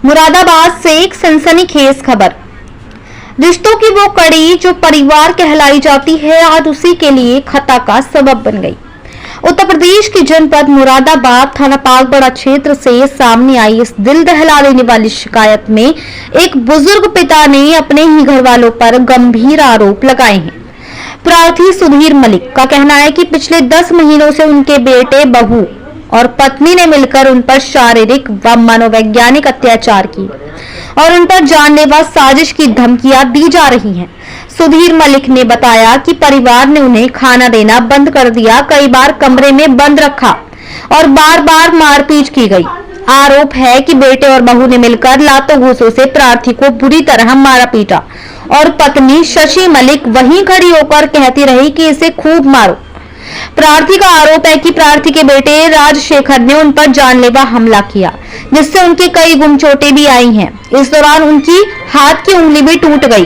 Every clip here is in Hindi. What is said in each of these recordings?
मुरादाबाद से एक सनसनीखेज खबर। रिश्तों की वो कड़ी जो परिवार कहलाई जाती है आज उसी के लिए खता का सबब बन गई। उत्तर प्रदेश की जनपद मुरादाबाद थाना पागबड़ा क्षेत्र से सामने आई इस दिल दहला देने वाली शिकायत में एक बुजुर्ग पिता ने अपने ही घर वालों पर गंभीर आरोप लगाए हैं। प्रार्थी सुधीर मलिक का कहना है कि पिछले 10 महीनों से उनके बेटे, बहू और पत्नी ने मिलकर उन पर शारीरिक व मनोवैज्ञानिक अत्याचार की और उन पर जानलेवा साजिश की धमकियां दी जा रही हैं। सुधीर मलिक ने बताया कि परिवार ने उन्हें खाना देना बंद कर दिया, कई बार कमरे में बंद रखा और बार बार मारपीट की गई। आरोप है कि बेटे और बहू ने मिलकर लातों घूसों से प्रार्थी को बुरी तरह मारा पीटा और पत्नी शशि मलिक वहीं खड़ी होकर कहती रही कि इसे खूब मारो। प्रार्थी का आरोप है कि प्रार्थी के बेटे राजशेखर ने उन पर जानलेवा हमला किया, जिससे उनके कई गुमचोटें भी आई हैं। इस दौरान उनकी हाथ की उंगली भी टूट गई।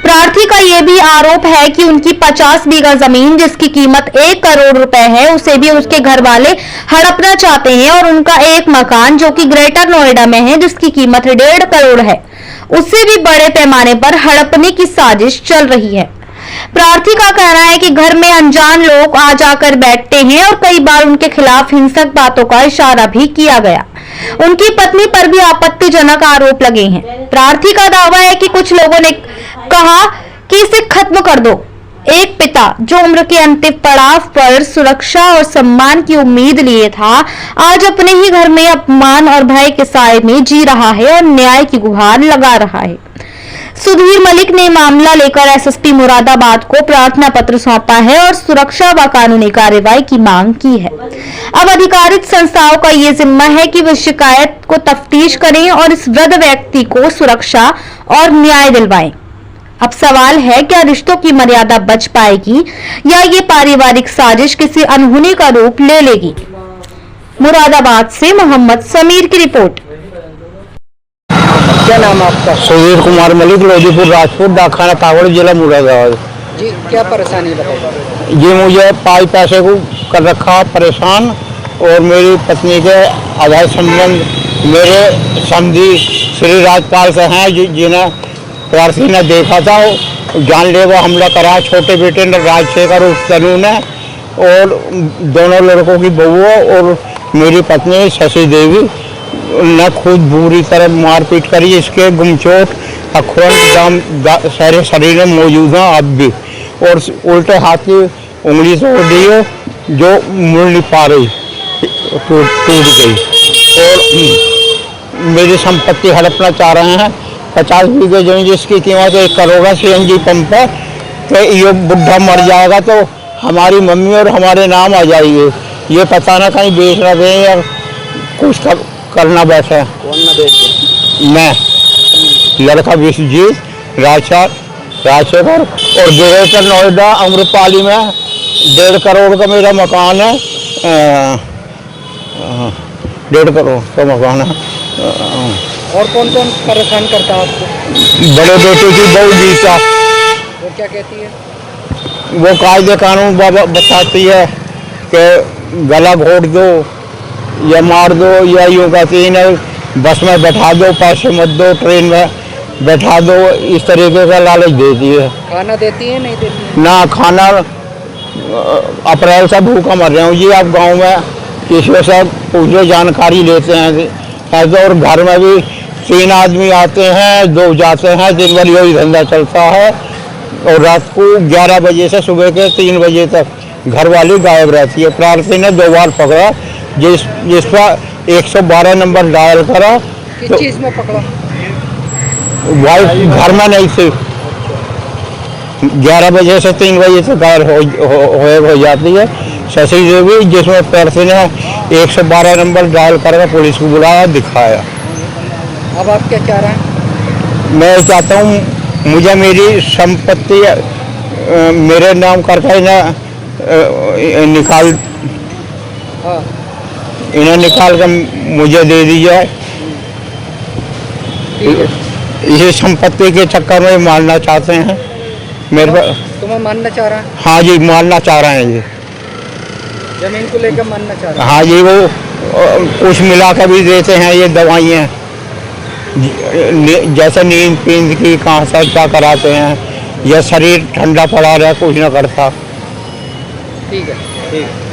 प्रार्थी का यह भी आरोप है कि उनकी 50 बीघा जमीन जिसकी कीमत 1 करोड़ रुपए है, उसे भी उसके घर वाले हड़पना चाहते हैं और उनका एक मकान जो कि ग्रेटर नोएडा में है, जिसकी कीमत 1.5 करोड़ है, उससे भी बड़े पैमाने पर हड़पने की साजिश चल रही है। प्रार्थी का कहना है कि घर में अनजान लोग आ जाकर बैठते हैं और कई बार उनके खिलाफ हिंसक बातों का इशारा भी किया गया। उनकी पत्नी पर भी आपत्तिजनक आरोप लगे हैं। प्रार्थी का दावा है कि कुछ लोगों ने कहा कि इसे खत्म कर दो। एक पिता जो उम्र के अंतिम पड़ाव पर सुरक्षा और सम्मान की उम्मीद लिए था, आज अपने ही घर में अपमान और भय के साए में जी रहा है और न्याय की गुहार लगा रहा है। सुधीर मलिक ने मामला लेकर एसएसपी मुरादाबाद को प्रार्थना पत्र सौंपा है और सुरक्षा व कानूनी कार्रवाई की मांग की है। अब अधिकारित संस्थाओं का ये जिम्मा है कि वे शिकायत को तफ्तीश करें और इस वृद्ध व्यक्ति को सुरक्षा और न्याय दिलवाएं। अब सवाल है, क्या रिश्तों की मर्यादा बच पाएगी या ये पारिवारिक साजिश किसी अनहोनी का रूप ले लेगी। मुरादाबाद से मोहम्मद समीर की रिपोर्ट। क्या नाम आपका? सुधीर कुमार मलिक, लोधीपुर राजपुर, डाकखाना पागबड़ा, जिला मुरादाबाद। जी, क्या परेशानी बताइए? ये मुझे पैसे को कर रखा परेशान और मेरी पत्नी के आधार संबंध मेरे समधी श्री राजपाल से हैं, जिन्हें प्रार्थी ने देखा था, जानलेवा हमला करा छोटे बेटे ने राजशेखर और तनु ने और दोनों लड़कों की बहू और मेरी पत्नी शशि देवी ने खुद बुरी तरह मारपीट करी। इसके गुमचोट अखरोट सारे शरीर में मौजूद हैं अब भी, और उल्टे हाथ की उंगली तोड़ दी है जो मुड़ नहीं पा रही, टूट गई। और मेरी संपत्ति हड़पना चाह रहे हैं। 50 बीघे जमीन जिसकी कीमत 1 करोड़ है, CNG पंप है, तो ये बुढ़ा मर जाएगा तो हमारी मम्मी और हमारे नाम आ जाएगी। ये पता ना कहीं बेच ना दें या कुछ करना बैठे। कौन ना बेच? मैं लड़का विश्वजीत राजशेखर और ग्रेटर नोएडा अमृतपाली में 1.5 करोड़ का मेरा मकान है। 1.5 करोड़ का मकान है। और कौन कौन परेशान करता है आपको? बड़े बेटे की बहू गीता। वो क्या कहती है? वो कायदे कानून बताती है कि गला घोट दो या मार दो, या यूँ कहती है बस में बैठा दो, पैसे मत दो, ट्रेन में बैठा दो, इस तरीके का लालच देती है। खाना देती है नहीं देती है? ना खाना, अप्रैल से भूखा मर रहे हूँ जी। आप गांव में किसी से पूछो, जानकारी लेते हैं ऐसे। और घर में भी 3 आदमी आते हैं, 2 जाते हैं, दिन भर यही धंधा चलता है और रात को 11 बजे से सुबह के 3 बजे तक घर वाली गायब रहती है। प्रार्थी ने 2 बार पकड़ा, जिस पर 112 नंबर डायल करा। किस चीज़ में पकड़ा? वाइफ घर में नहीं थी। 11 बजे से 3 बजे तक गायब हो जाती है। शशि देवी, जिसमें प्रार्थी ने 112 नंबर डायल करके पुलिस को बुलाया, दिखाया। अब आप क्या चाह रहे हैं? मैं चाहता हूँ मुझे मेरी संपत्ति मेरे नाम करके निकाल, हाँ, इन्हें निकाल कर मुझे दे दी जाए। इसी संपत्ति के चक्कर में मारना चाहते हैं मेरे पर। तुम्हें मारना चाह रहा है? हाँ जी, मारना चाह रहे हैं जी। जमीन को लेकर मारना चाह रहे हैं? हाँ जी, वो कुछ मिला कर भी देते हैं, ये दवाइयाँ जैसे नींद पींद की कहाँ से क्या कराते हैं, या शरीर ठंडा पड़ा रहा कुछ ना करता। ठीक है, ठीक है।